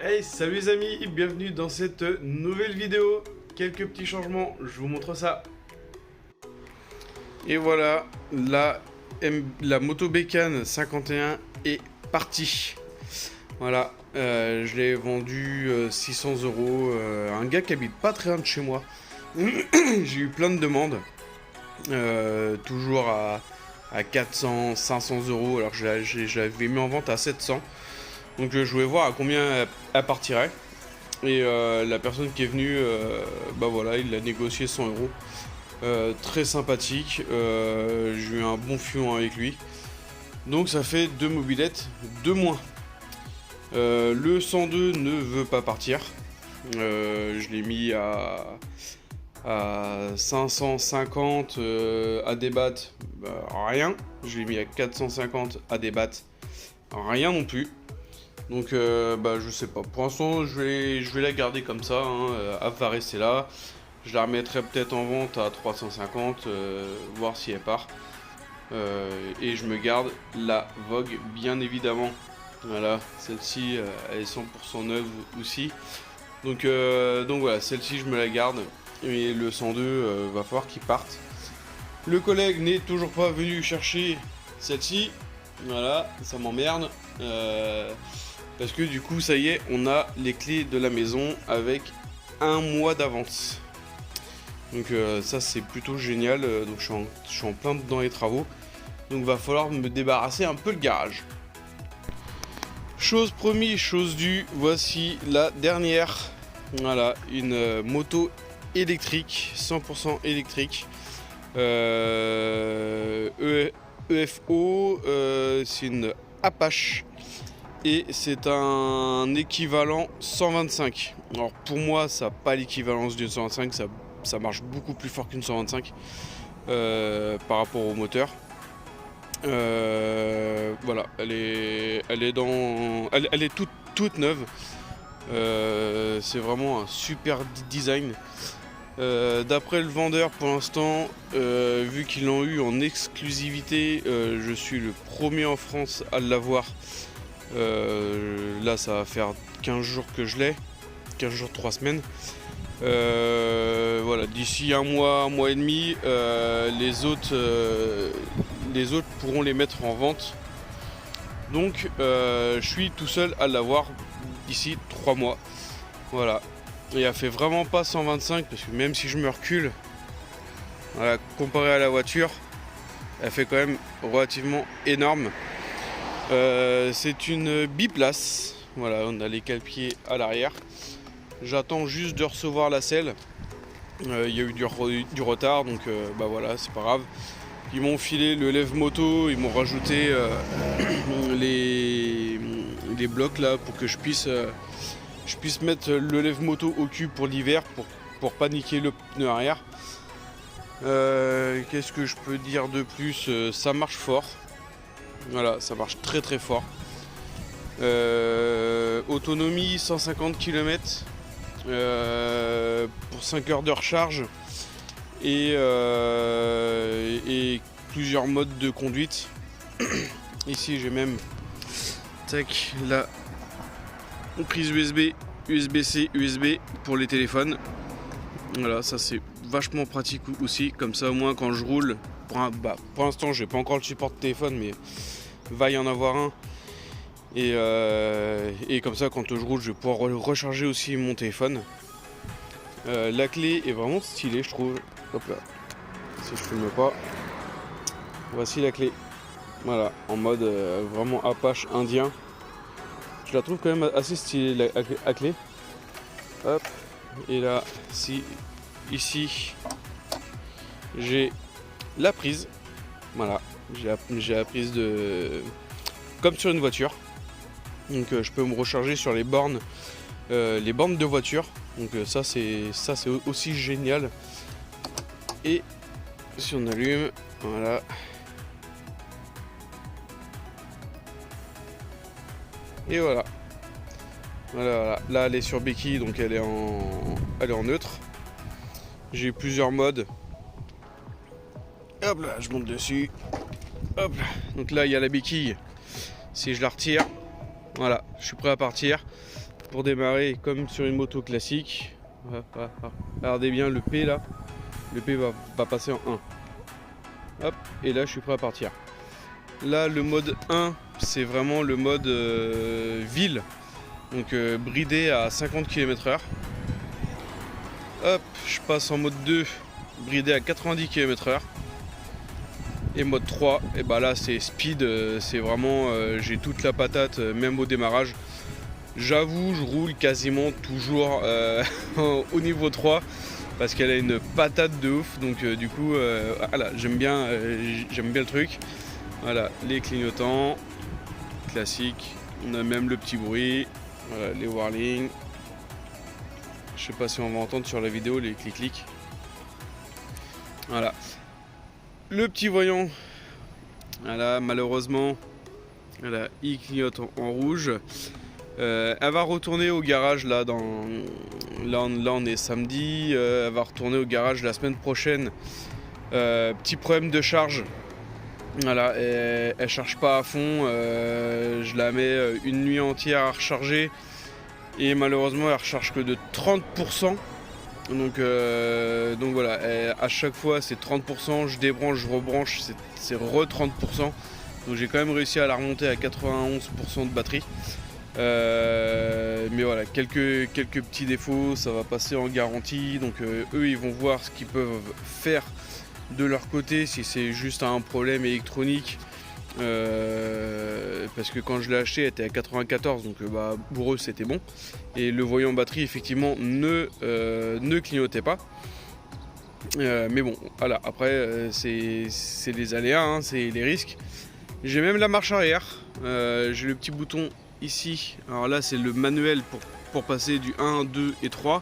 Hey, salut les amis, bienvenue dans cette nouvelle vidéo. Quelques petits changements, je vous montre ça. Et voilà, la moto Bécane 51 est partie. Voilà, je l'ai vendue 600 €. Un gars qui habite pas très loin de chez moi. J'ai eu plein de demandes. Toujours à 400, 500 €, alors que je l'avais mis en vente à 700. Donc je voulais voir à combien elle partirait. Et la personne qui est venue, bah voilà, il a négocié 100 €. Très sympathique. J'ai eu un bon filon avec lui. Donc ça fait 2 mobylettes de moins. Le 102 ne veut pas partir. Je l'ai mis à 550 à débattre, bah, rien. Je l'ai mis à 450 à débattre, rien non plus. Donc bah je sais pas. Pour l'instant je vais la garder comme ça, hein. Elle va rester là. Je la remettrai peut-être en vente à 350, voir si elle part. Et je me garde la Vogue, bien évidemment. Voilà, celle-ci elle est 100% neuve aussi. Donc voilà, celle-ci je me la garde. Et le 102 va falloir qu'il parte. Le collègue n'est toujours pas venu chercher celle-ci. Voilà, ça m'emmerde. Parce que du coup, ça y est, on a les clés de la maison avec un mois d'avance. Donc ça, c'est plutôt génial. Donc je suis en plein dans les travaux. Donc va falloir me débarrasser un peu le garage. Chose promise, chose due. Voici la dernière. Voilà, une moto électrique, 100% électrique. EFO, c'est une Apache. Et c'est un équivalent 125. Alors pour moi, ça n'a pas l'équivalence d'une 125, ça marche beaucoup plus fort qu'une 125 par rapport au moteur. Voilà, elle est toute neuve. C'est vraiment un super design. D'après le vendeur, pour l'instant, vu qu'ils l'ont eu en exclusivité, je suis le premier en France à l'avoir. Là ça va faire 15 jours que je l'ai, 15 jours, 3 semaines. Voilà, d'ici un mois et demi, les autres pourront les mettre en vente. Donc je suis tout seul à l'avoir d'ici 3 mois. Voilà, et elle fait vraiment pas 125, parce que même si je me recule, voilà, comparé à la voiture, elle fait quand même relativement énorme. C'est une biplace. Voilà, on a les cale-pieds à l'arrière. J'attends juste de recevoir la selle. Il y a eu du retard, donc bah voilà, c'est pas grave. Ils m'ont filé le lève-moto, ils m'ont rajouté les blocs là pour que je puisse mettre le lève-moto au cul pour l'hiver, pour pas niquer le pneu arrière. Qu'est-ce que je peux dire de plus? Ça marche fort. Voilà, ça marche très très fort. Autonomie 150 km pour 5 heures de recharge et plusieurs modes de conduite. Ici j'ai même la prise USB, USB-C, USB pour les téléphones. Voilà, ça c'est vachement pratique aussi, comme ça au moins quand je roule, pour l'instant j'ai pas encore le support de téléphone, mais va y en avoir un, et comme ça quand je roule je vais pouvoir recharger aussi mon téléphone. La clé est vraiment stylée, je trouve. Hop là, si je filme pas, voici la clé. Voilà, en mode vraiment Apache indien. Je la trouve quand même assez stylée, la clé. Hop, et là, ici j'ai la prise. Voilà, j'ai la prise comme sur une voiture. Donc je peux me recharger sur les bornes de voiture. Donc ça c'est aussi génial. Et si on allume, voilà. Et voilà. Voilà. Là elle est sur béquille, donc elle est en neutre. J'ai plusieurs modes. Hop là, je monte dessus. Hop là. Donc là il y a la béquille. Si je la retire, voilà, je suis prêt à partir. pour démarrer comme sur une moto classique. Regardez bien le P là. Le P va passer en 1. Hop, et là je suis prêt à partir. Là le mode 1 c'est vraiment le mode ville. Donc bridé à 50 km/h. Hop, je passe en mode 2, bridé à 90 km/h. Et mode 3, et bah là c'est speed, c'est vraiment, j'ai toute la patate, même au démarrage. J'avoue, je roule quasiment toujours au niveau 3 parce qu'elle a une patate de ouf. Donc du coup, voilà, j'aime bien le truc. Voilà, les clignotants classiques. On a même le petit bruit. Voilà, les whirling. Je sais pas si on va entendre sur la vidéo les clics-clics. Voilà. Le petit voyant. Voilà, malheureusement, voilà, il clignote en rouge. Elle va retourner au garage là, là on est samedi. Elle va retourner au garage la semaine prochaine. Petit problème de charge. Voilà, elle charge pas à fond. Je la mets une nuit entière à recharger. Et malheureusement elle recharge que de 30%. Donc voilà, à chaque fois c'est 30%, je débranche, je rebranche, c'est re 30%. Donc j'ai quand même réussi à la remonter à 91% de batterie. Mais voilà, quelques petits défauts, ça va passer en garantie. Donc eux ils vont voir ce qu'ils peuvent faire de leur côté, si c'est juste un problème électronique. Parce que quand je l'ai acheté elle était à 94, donc bah, pour eux c'était bon. Et le voyant batterie effectivement ne clignotait pas. Mais bon, voilà, après c'est les aléas, hein, c'est les risques. J'ai même la marche arrière, j'ai le petit bouton ici. Alors là c'est le manuel pour passer du 1, 2 et 3.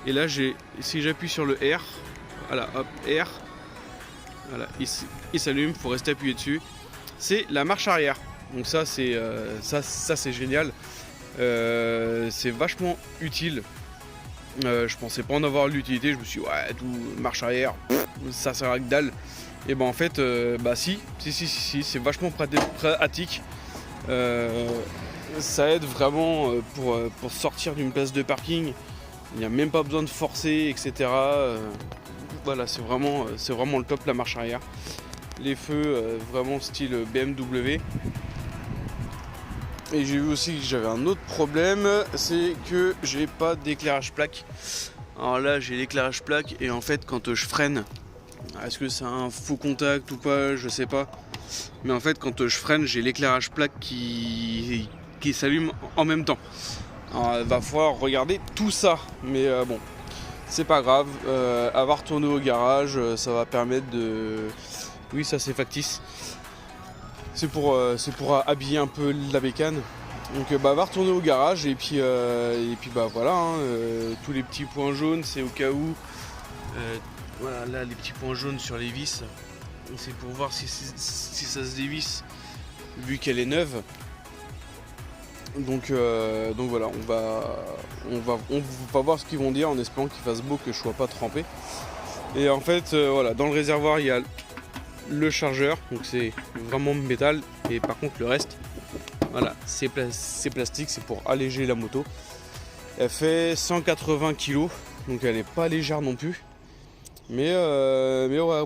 Et là si j'appuie sur le R, voilà, hop, R, voilà, il s'allume, il faut rester appuyé dessus. C'est la marche arrière. Donc ça c'est c'est génial. C'est vachement utile. Je pensais pas en avoir l'utilité. Je me suis dit, ouais, tout marche arrière, ça sert à que dalle. Et ben en fait, bah si, c'est vachement pratique. Ça aide vraiment pour sortir d'une place de parking. Il n'y a même pas besoin de forcer, etc. Voilà, c'est vraiment le top, la marche arrière. Les feux vraiment style BMW. Et j'ai vu aussi que j'avais un autre problème, c'est que j'ai pas d'éclairage plaque. Alors là j'ai l'éclairage plaque et en fait quand je freine, est-ce que c'est un faux contact ou pas, je sais pas. Mais en fait quand je freine j'ai l'éclairage plaque qui s'allume en même temps. Alors il va falloir regarder tout ça, mais bon, c'est pas grave. Elle va retourner au garage, ça va permettre de... Oui, ça c'est factice. C'est pour habiller un peu la bécane. Donc bah va retourner au garage et puis bah voilà, hein, tous les petits points jaunes c'est au cas où. Voilà, là les petits points jaunes sur les vis, c'est pour voir si ça se dévisse vu qu'elle est neuve. Donc voilà, on va voir ce qu'ils vont dire en espérant qu'il fasse beau, que je sois pas trempé. Et en fait voilà, dans le réservoir il y a le chargeur, donc c'est vraiment métal, et par contre le reste, voilà, c'est plastique, c'est pour alléger la moto. Elle fait 180 kg, donc elle n'est pas légère non plus. Mais ouais,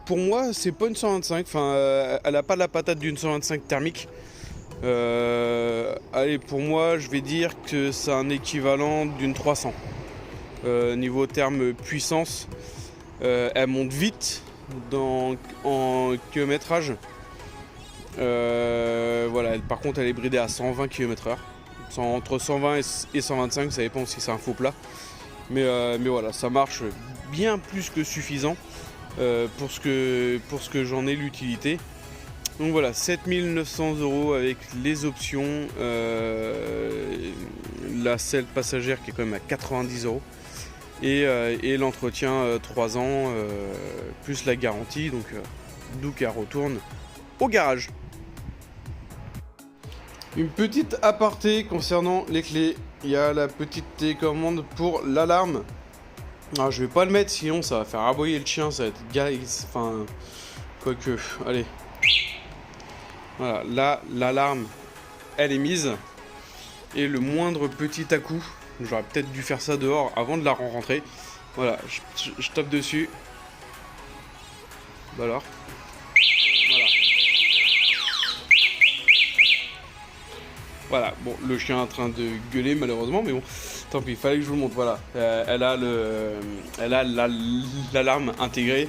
pour moi c'est pas une 125, enfin elle n'a pas la patate d'une 125 thermique. Allez, pour moi je vais dire que c'est un équivalent d'une 300. Niveau terme puissance, elle monte vite en kilométrage. Voilà, par contre elle est bridée à 120 km/h. Entre 120 et 125, ça dépend si c'est un faux plat. Mais voilà, ça marche bien plus que suffisant pour ce que j'en ai l'utilité. Donc voilà, 7900 € avec les options, la selle passagère qui est quand même à 90 € et l'entretien 3 ans plus la garantie, donc d'où qu'elle retourne au garage. Une petite aparté concernant les clés, il y a la petite télécommande pour l'alarme. Alors je vais pas le mettre sinon ça va faire aboyer le chien, ça va être garé, enfin quoique, allez. Voilà, là l'alarme elle est mise. Et le moindre petit à-coup, j'aurais peut-être dû faire ça dehors avant de la rentrer. Voilà, je tape dessus. Bah alors. Voilà. Voilà, bon, le chien est en train de gueuler malheureusement, mais bon, tant pis, il fallait que je vous le montre, voilà. Elle a l'alarme intégrée.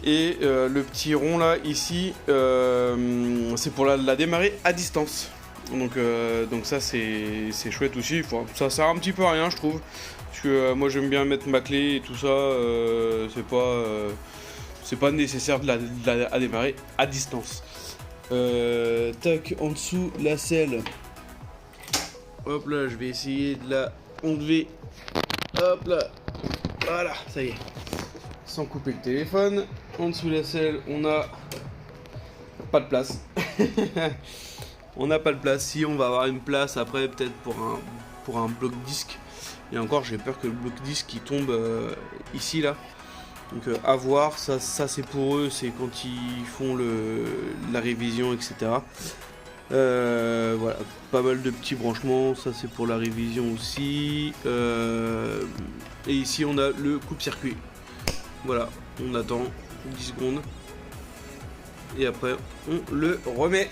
Et le petit rond là, ici, c'est pour la démarrer à distance. Donc ça, c'est chouette aussi. Ça sert un petit peu à rien, je trouve. Parce que moi, j'aime bien mettre ma clé et tout ça. C'est pas nécessaire de la démarrer à distance. Tac, en dessous, la selle. Hop là, je vais essayer de la enlever. Hop là. Voilà, ça y est. Sans couper le téléphone. En dessous de la selle, on a pas de place. On n'a pas de place. Si, on va avoir une place après, peut-être pour un bloc disque. Et encore, j'ai peur que le bloc disque il tombe ici là. Donc à voir, ça c'est pour eux, c'est quand ils font la révision, etc. Voilà, pas mal de petits branchements, ça c'est pour la révision aussi. Et ici on a le coupe-circuit. Voilà, on attend 10 secondes. Et après on le remet.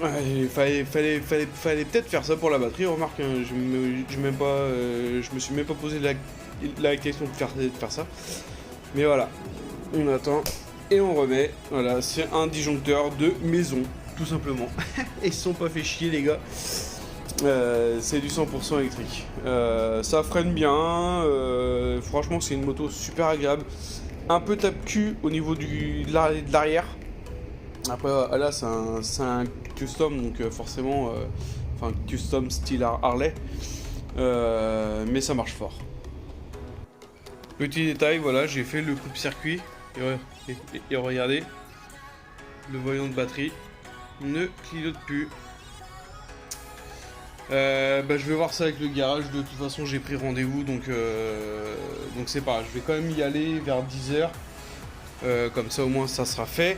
Ouais, il fallait peut-être faire ça pour la batterie, remarque, hein, je me suis même pas posé la question de faire ça. Mais voilà, on attend et on remet. Voilà, c'est un disjoncteur de maison, tout simplement. Ils se sont pas fait chier, les gars. C'est du 100% électrique. Ça freine bien. Franchement, c'est une moto super agréable. Un peu tape-cul au niveau de l'arrière. Après, là, c'est un custom, donc forcément, enfin, custom style Harley. Mais ça marche fort. Petit détail, voilà, j'ai fait le coupe-circuit et regardez, le voyant de batterie ne clignote plus. Je vais voir ça avec le garage, de toute façon j'ai pris rendez-vous, donc c'est pas grave, je vais quand même y aller vers 10h, comme ça au moins ça sera fait.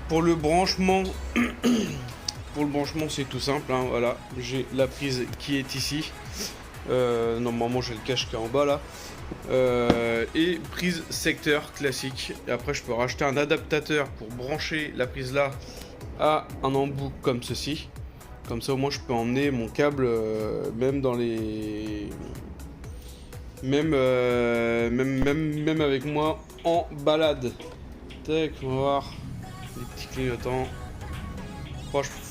Pour le branchement, c'est tout simple, hein, voilà, j'ai la prise qui est ici, normalement j'ai le cache qui est en bas là. Et prise secteur classique. Et après je peux racheter un adaptateur pour brancher la prise là à un embout comme ceci. Comme ça au moins je peux emmener mon câble même dans les... Même avec moi en balade. Tac, on va voir les petits clignotants.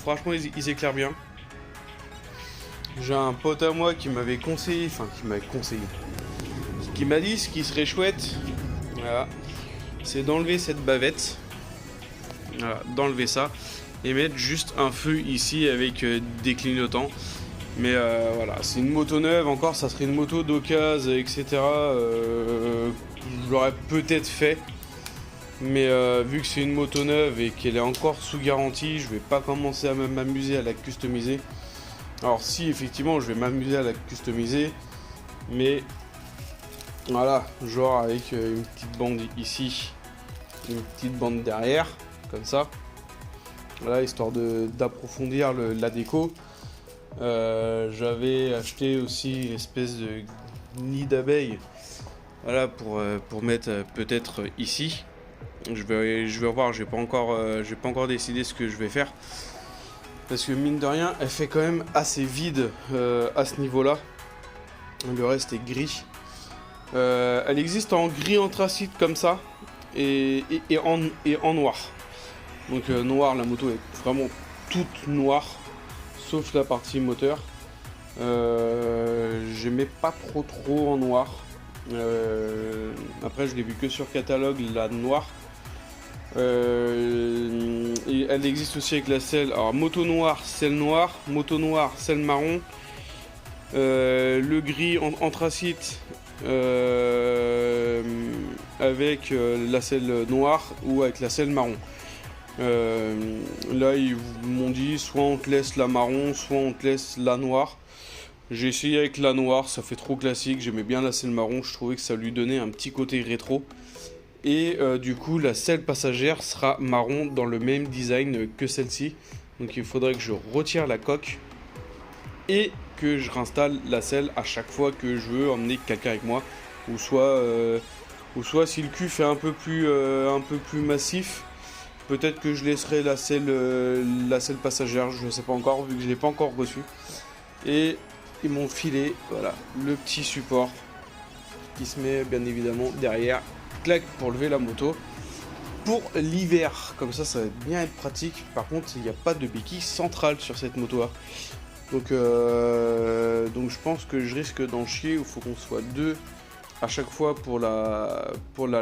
Franchement ils éclairent bien. J'ai un pote à moi qui m'avait conseillé, qui m'a dit ce qui serait chouette, voilà, c'est d'enlever cette bavette, voilà, d'enlever ça et mettre juste un feu ici avec des clignotants. Mais voilà, c'est une moto neuve, encore ça serait une moto d'occasion, etc. Je l'aurais peut-être fait, mais vu que c'est une moto neuve et qu'elle est encore sous garantie, je vais pas commencer à m'amuser à la customiser. Alors si effectivement je vais m'amuser à la customiser, mais voilà, genre avec une petite bande ici, une petite bande derrière, comme ça. Voilà, histoire d'approfondir la déco. J'avais acheté aussi une espèce de nid d'abeilles, voilà, pour mettre peut-être ici. Je vais voir, j'ai pas encore décidé ce que je vais faire. Parce que mine de rien, elle fait quand même assez vide à ce niveau-là. Le reste est gris. Elle existe en gris anthracite comme ça et en noir. Donc noir, la moto est vraiment toute noire sauf la partie moteur. J'aimais pas trop en noir. Après je l'ai vu que sur catalogue, la noire. Et elle existe aussi avec la selle. Alors moto noire, selle noire, moto noire, selle marron. Le gris anthracite avec la selle noire ou avec la selle marron. Là ils m'ont dit soit on te laisse la marron, soit on te laisse la noire. J'ai essayé avec la noire, ça fait trop classique, j'aimais bien la selle marron, je trouvais que ça lui donnait un petit côté rétro. Et du coup la selle passagère sera marron dans le même design que celle-ci. Donc il faudrait que je retire la coque et que je réinstalle la selle à chaque fois que je veux emmener quelqu'un avec moi, ou soit si le cul fait un peu plus massif, peut-être que je laisserai la selle passagère, je ne sais pas encore vu que je l'ai pas encore reçu. Et ils m'ont filé, voilà, le petit support qui se met bien évidemment derrière, clac, pour lever la moto. Pour l'hiver, comme ça va bien être pratique. Par contre, il n'y a pas de béquille centrale sur cette moto. Donc je pense que je risque d'en chier. Il faut qu'on soit deux à chaque fois pour la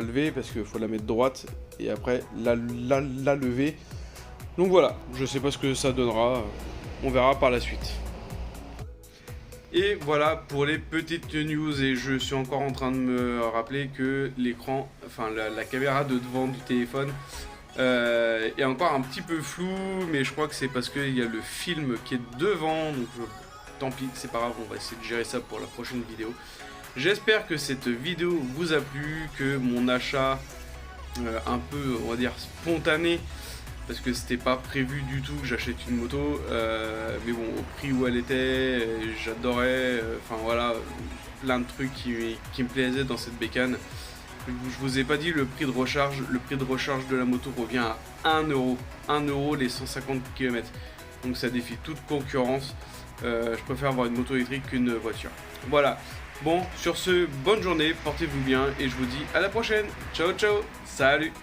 lever, parce qu'il faut la mettre droite et après la lever. Donc voilà, je sais pas ce que ça donnera. On verra par la suite. Et voilà pour les petites news, et je suis encore en train de me rappeler que l'écran, enfin la caméra de devant du téléphone est encore un petit peu flou, mais je crois que c'est parce qu'il y a le film qui est devant, donc tant pis, c'est pas grave, on va essayer de gérer ça pour la prochaine vidéo. J'espère que cette vidéo vous a plu, que mon achat un peu, on va dire, spontané, parce que c'était pas prévu du tout que j'achète une moto, mais bon, au prix où elle était, j'adorais, enfin voilà, plein de trucs qui me plaisaient dans cette bécane. Je vous ai pas dit le prix de recharge de la moto revient à 1 euro, 1 euro les 150 km, donc ça défie toute concurrence. Je préfère avoir une moto électrique qu'une voiture. Voilà, bon, sur ce, bonne journée, portez-vous bien, et je vous dis à la prochaine, ciao ciao, salut.